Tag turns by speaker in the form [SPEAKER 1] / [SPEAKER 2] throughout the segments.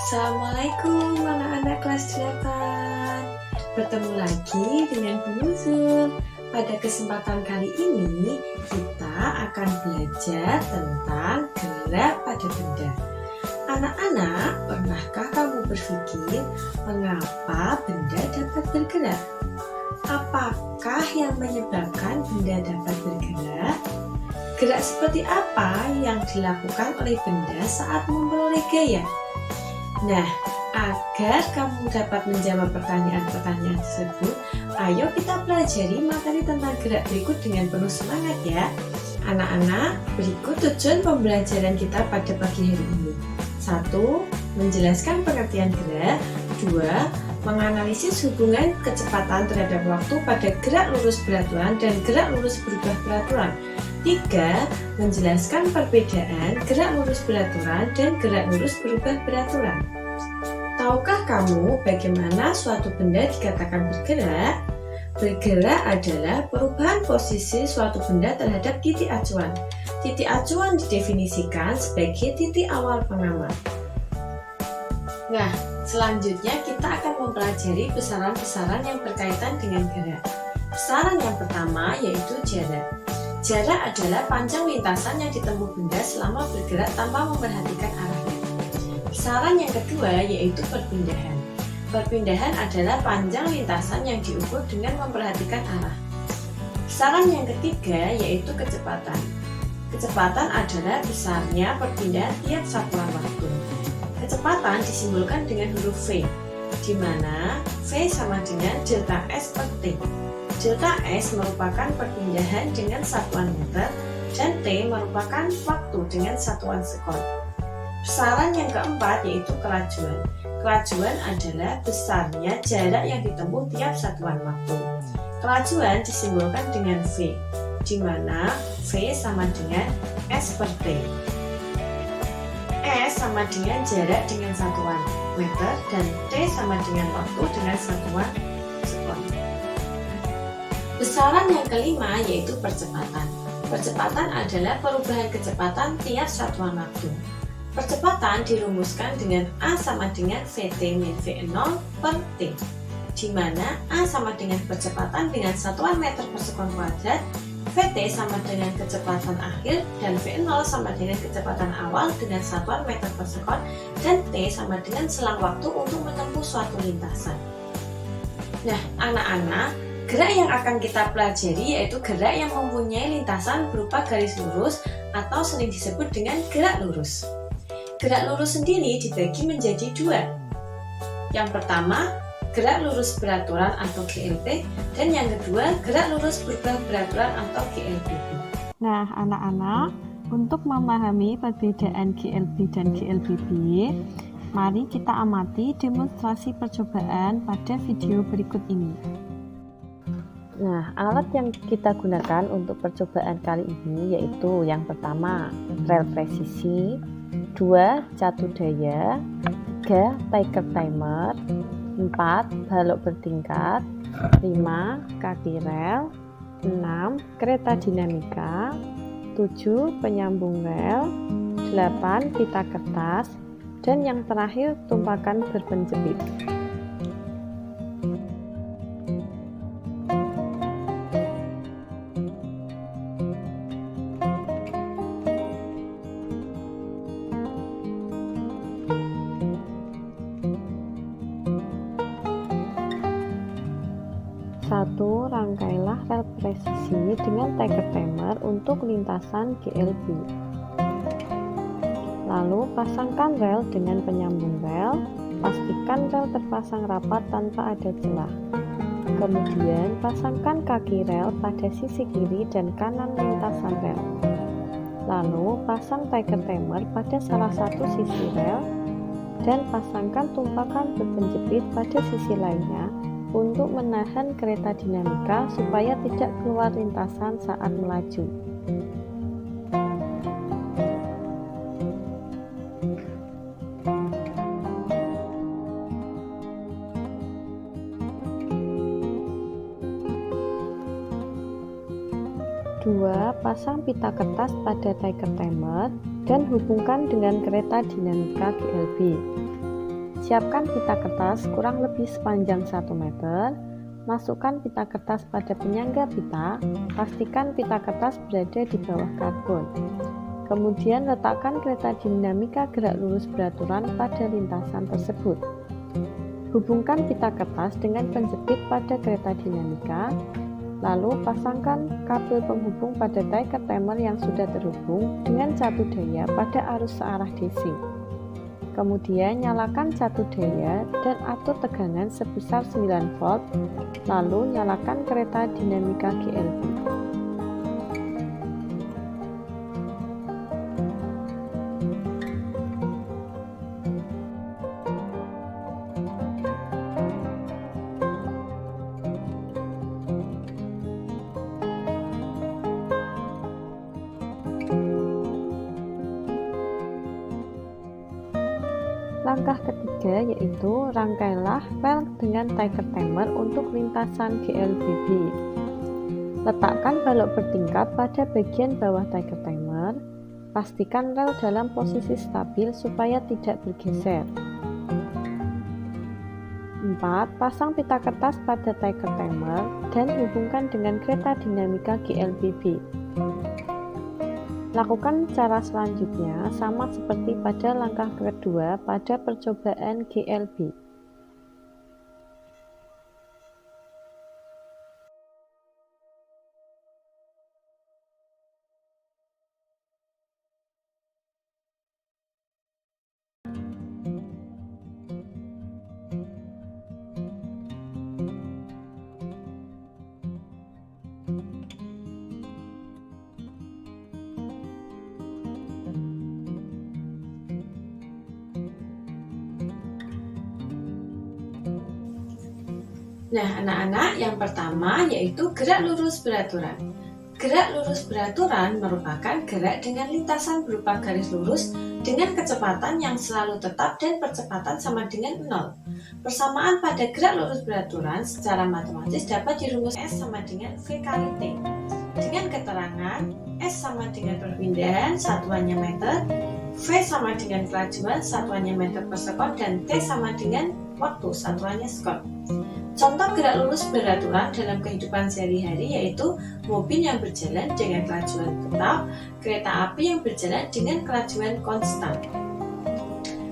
[SPEAKER 1] Assalamualaikum anak-anak kelas 8. Bertemu lagi dengan Bu Nuzul. Pada kesempatan kali ini kita akan belajar tentang gerak pada benda. Anak-anak, pernahkah kamu berpikir mengapa benda dapat bergerak? Apakah yang menyebabkan benda dapat bergerak? Gerak seperti apa yang dilakukan oleh benda saat memperoleh gaya? Nah, agar kamu dapat menjawab pertanyaan-pertanyaan tersebut, ayo kita pelajari materi tentang gerak berikut dengan penuh semangat ya. Anak-anak, berikut tujuan pembelajaran kita pada pagi hari ini. 1. Menjelaskan pengertian gerak. 2. Menganalisis hubungan kecepatan terhadap waktu pada gerak lurus beraturan dan gerak lurus berubah beraturan. 3. Menjelaskan perbedaan gerak lurus beraturan dan gerak lurus berubah beraturan. Tahukah kamu bagaimana suatu benda dikatakan bergerak? Bergerak adalah perubahan posisi suatu benda terhadap titik acuan. Titik acuan didefinisikan sebagai titik awal pengamat. Nah, selanjutnya kita akan mempelajari besaran-besaran yang berkaitan dengan gerak. Besaran yang pertama yaitu jarak. Jarak adalah panjang lintasan yang ditempuh benda selama bergerak tanpa memperhatikan arahnya. Besaran yang kedua yaitu perpindahan. Perpindahan adalah panjang lintasan yang diukur dengan memperhatikan arah. Besaran yang ketiga yaitu kecepatan. Kecepatan adalah besarnya perpindahan tiap satuan waktu. Kecepatan disimbolkan dengan huruf V, di mana V sama dengan delta S per T. Delta S merupakan perpindahan dengan satuan meter dan T merupakan waktu dengan satuan sekon. Besaran yang keempat yaitu kelajuan. Kelajuan adalah besarnya jarak yang ditempuh tiap satuan waktu. Kelajuan disimbolkan dengan V, di mana V sama dengan S per T. S sama dengan jarak dengan satuan meter dan T sama dengan waktu dengan satuan sekon. Besaran yang kelima yaitu percepatan. Percepatan adalah perubahan kecepatan tiap satuan waktu. Percepatan dirumuskan dengan A sama dengan VT min V0 per T, di mana A sama dengan percepatan dengan satuan meter per sekon kuadrat, VT sama dengan kecepatan akhir, dan V0 sama dengan kecepatan awal dengan satuan meter per sekon, dan T sama dengan selang waktu untuk menempuh suatu lintasan. Nah, anak-anak, gerak yang akan kita pelajari yaitu gerak yang mempunyai lintasan berupa garis lurus atau sering disebut dengan gerak lurus. Gerak lurus sendiri dibagi menjadi dua. Yang pertama, gerak lurus beraturan atau GLB, dan yang kedua, gerak lurus berubah beraturan atau GLBB.
[SPEAKER 2] Nah, anak-anak, untuk memahami perbedaan GLB dan GLBB, mari kita amati demonstrasi percobaan pada video berikut ini. Nah, alat yang kita gunakan untuk percobaan kali ini yaitu yang pertama, rel presisi, 2. Catu daya, 3. Tiger timer, 4. Balok bertingkat, 5. Kaki rel, 6. Kereta dinamika, 7. Penyambung rel, 8. Pita kertas, dan yang terakhir tumpakan berpenjepit. Satu, rangkailah rel presisi dengan tiger timer untuk lintasan GLB. Lalu pasangkan rel dengan penyambung rel, pastikan rel terpasang rapat tanpa ada celah. Kemudian pasangkan kaki rel pada sisi kiri dan kanan lintasan rel. Lalu pasang tiger timer pada salah satu sisi rel dan pasangkan tumpakan berpenjepit pada sisi lainnya untuk menahan kereta dinamika supaya tidak keluar lintasan saat melaju. Dua, pasang pita kertas pada tiger timer dan hubungkan dengan kereta dinamika GLB. Siapkan pita kertas kurang lebih sepanjang 1 meter. Masukkan pita kertas pada penyangga pita. Pastikan pita kertas berada di bawah karbon. Kemudian letakkan kereta dinamika gerak lurus beraturan pada lintasan tersebut. Hubungkan pita kertas dengan penjepit pada kereta dinamika. Lalu pasangkan kabel penghubung pada tiker timer yang sudah terhubung dengan catu daya pada arus searah DC. Kemudian nyalakan catu daya dan atur tegangan sebesar 9 volt, lalu nyalakan kereta dinamika GLB. Langkah ketiga yaitu rangkailah rel dengan tiker timer untuk lintasan GLBB. Letakkan balok bertingkat pada bagian bawah tiker timer. Pastikan rel dalam posisi stabil supaya tidak bergeser. 4. Pasang pita kertas pada tiker timer dan hubungkan dengan kereta dinamika GLBB. Lakukan cara selanjutnya sama seperti pada langkah kedua pada percobaan GLB.
[SPEAKER 1] Nah, anak-anak, yang pertama yaitu gerak lurus beraturan. Gerak lurus beraturan merupakan gerak dengan lintasan berupa garis lurus dengan kecepatan yang selalu tetap dan percepatan sama dengan 0. Persamaan pada gerak lurus beraturan secara matematis dapat dirumuskan S sama dengan V kali T. Dengan keterangan S sama dengan perpindahan satuannya meter, V sama dengan kelajuan satuannya meter per sekon, dan T sama dengan waktu satuannya sekon. Contoh gerak lurus beraturan dalam kehidupan sehari-hari yaitu mobil yang berjalan dengan kelajuan tetap, kereta api yang berjalan dengan kelajuan konstan.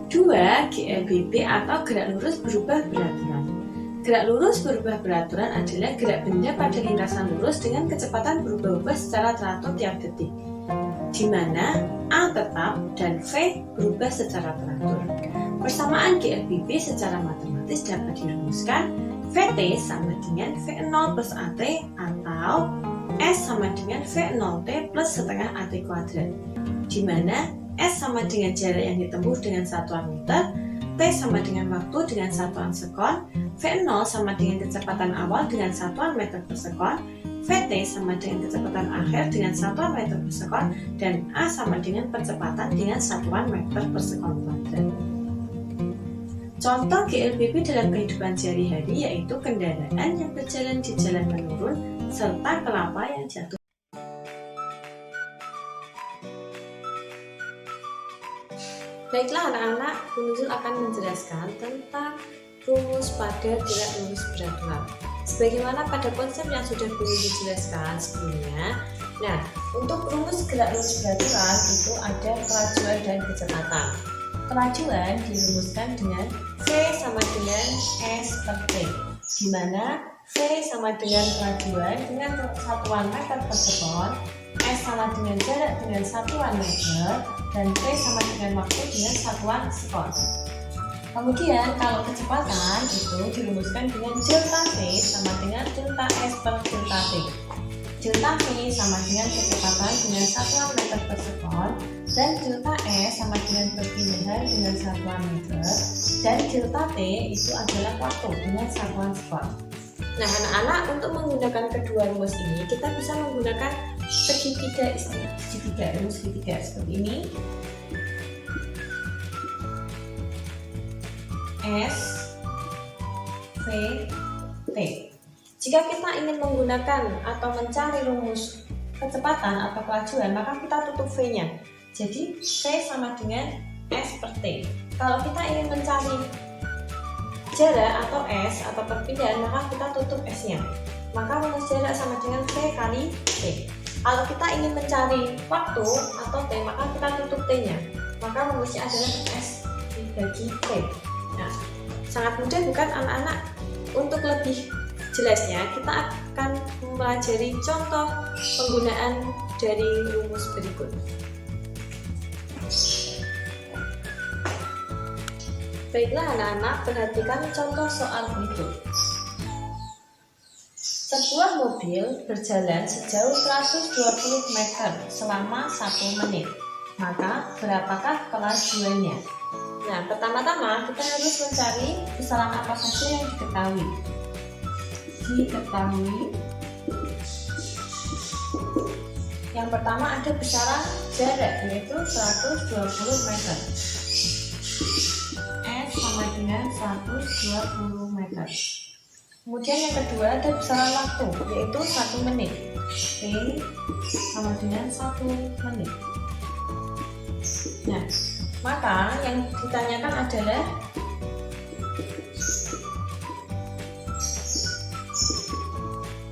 [SPEAKER 1] 2. GLBB atau gerak lurus berubah beraturan. Gerak lurus berubah beraturan adalah gerak benda pada lintasan lurus dengan kecepatan berubah-ubah secara teratur tiap detik, di mana A tetap dan V berubah secara teratur. Persamaan GLBB secara matematis dapat dirumuskan VT sama dengan V0 plus AT atau S sama dengan V0T plus setengah AT kuadrat, di mana S sama dengan jarak yang ditempuh dengan satuan meter, T sama dengan waktu dengan satuan sekon, V0 sama dengan kecepatan awal dengan satuan meter per sekon, VT sama dengan kecepatan akhir dengan satuan meter per sekon, dan A sama dengan percepatan dengan satuan meter per sekon kuadrat. Contoh GLBB dalam kehidupan sehari-hari yaitu kendaraan yang berjalan di jalan menurun serta kelapa yang jatuh. Baiklah anak-anak, Bu Nurul akan menjelaskan tentang rumus pada gerak lurus beraturan. Sebagaimana pada konsep yang sudah Bu Nurul jelaskan sebelumnya. Nah, untuk rumus gerak lurus beraturan itu ada kelajuan dan kecepatan. Kelajuan dirumuskan dengan V sama dengan S per T, di mana V sama dengan kelajuan dengan satuan meter per sekon, S sama dengan jarak dengan satuan meter, dan T sama dengan waktu dengan satuan sekon. Kemudian kalau kecepatan itu dirumuskan dengan delta V sama dengan delta S per delta T. Delta V sama dengan kecepatan dengan satuan meter per sekon, dan delta S sama dengan perpindahan dengan satuan meter, dan delta T itu adalah waktu dengan satuan sekon. Nah anak-anak, untuk menggunakan kedua rumus ini kita bisa menggunakan segitiga istilah rumus segitiga seperti ini. S V T. Jika kita ingin menggunakan atau mencari rumus kecepatan atau kelajuan, maka kita tutup V-nya. Jadi V sama dengan S per T. Kalau kita ingin mencari jarak atau S atau perpindahan, maka kita tutup S-nya. Maka rumus jarak sama dengan V kali T. Kalau kita ingin mencari waktu atau T, maka kita tutup T-nya. Maka rumusnya adalah S dibagi T. Nah, sangat mudah bukan anak-anak? Untuk lebih jelasnya, kita akan mempelajari contoh penggunaan dari rumus berikut. Baiklah anak-anak, perhatikan contoh soal berikut. Sebuah mobil berjalan sejauh 120 meter selama 1 menit. Maka berapakah kelajuannya? Nah, pertama-tama kita harus mencari besaran apa saja yang diketahui. Yang pertama ada besaran jarak, yaitu 120 meter. S sama dengan 120 meter. Kemudian yang kedua ada besaran waktu, yaitu 1 menit. T sama dengan 1 menit. Nah, maka yang ditanyakan adalah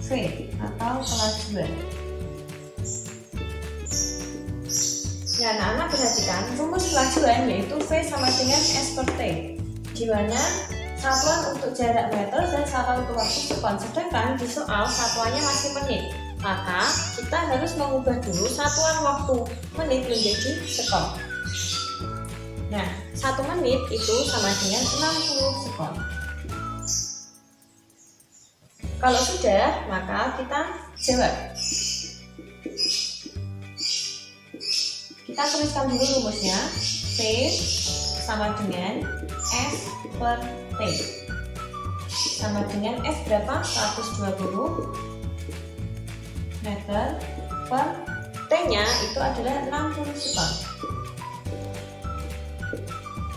[SPEAKER 1] V atau kelajuan. Ya, anak-anak perhatikan rumus kelajuan yaitu V sama dengan S per T, di mana satuan untuk jarak meter dan satuan untuk waktu sekon, sedangkan di soal satuannya masih menit. Maka kita harus mengubah dulu satuan waktu menit menjadi sekon. Nah, 1 menit itu sama dengan 60 sekon. Kalau sudah, maka kita jawab. Kita tuliskan dulu rumusnya. V sama dengan S per T. Sama dengan S berapa? 120 meter per T-nya itu adalah 60 sekon.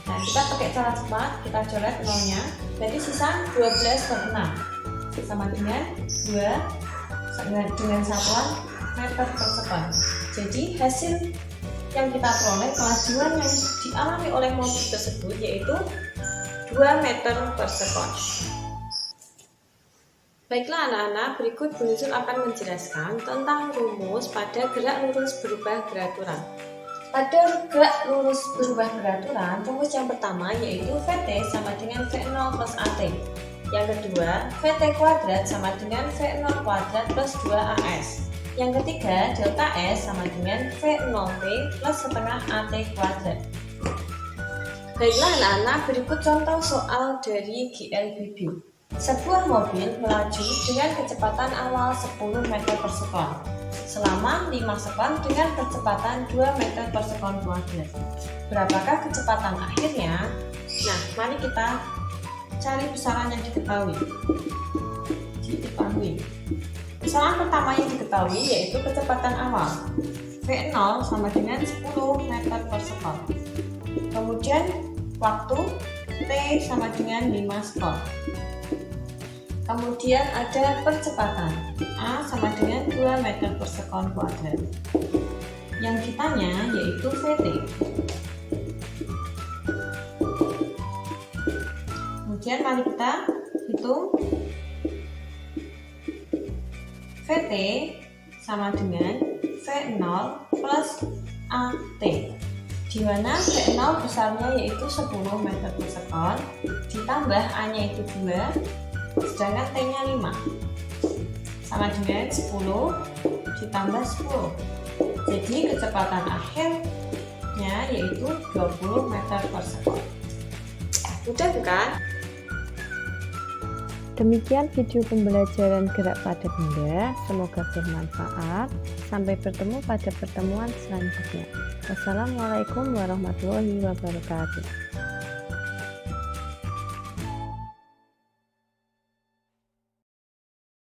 [SPEAKER 1] Nah, kita pakai cara cepat, kita coret nolnya. Berarti sisa 12 per 6 sama dengan 2 dengan satuan meter per sekon. Jadi hasil yang kita peroleh, kelajuan yang dialami oleh mobil tersebut yaitu 2 meter per sekon. Baiklah anak-anak, berikut Bu Nurul akan menjelaskan tentang rumus pada gerak lurus berubah beraturan. Pada gerak lurus berubah beraturan, rumus yang pertama yaitu VT sama dengan V0 plus AT. Yang kedua, VT kuadrat sama dengan V0 kuadrat plus 2AS. Yang ketiga, delta S sama dengan V0T plus setengah AT kuadrat. Baiklah anak-anak, berikut contoh soal dari GLBB. Sebuah mobil melaju dengan kecepatan awal 10 meter per sekon selama 5 sekon dengan kecepatan 2 meter per sekon kuadrat. Berapakah kecepatan akhirnya? Nah, mari kita cari besaran yang diketahui. Besaran pertama yang diketahui yaitu kecepatan awal. V0 sama dengan 10 meter per sekon. Kemudian waktu T sama dengan 5 sekon. Kemudian ada percepatan A sama dengan 2 meter per sekon kuadrat. Yang ditanya yaitu VT. Kemudian mari kita hitung. VT sama dengan V0 plus AT, di mana V0 besarnya yaitu 10 meter per sekon, ditambah A-nya itu 2, sedangkan T-nya 5, sama dengan 10 ditambah 10. Jadi kecepatan akhirnya yaitu 20 meter per sekon. Mudah bukan?
[SPEAKER 2] Demikian video pembelajaran gerak pada benda, semoga bermanfaat. Sampai bertemu pada pertemuan selanjutnya. Wassalamualaikum warahmatullahi wabarakatuh.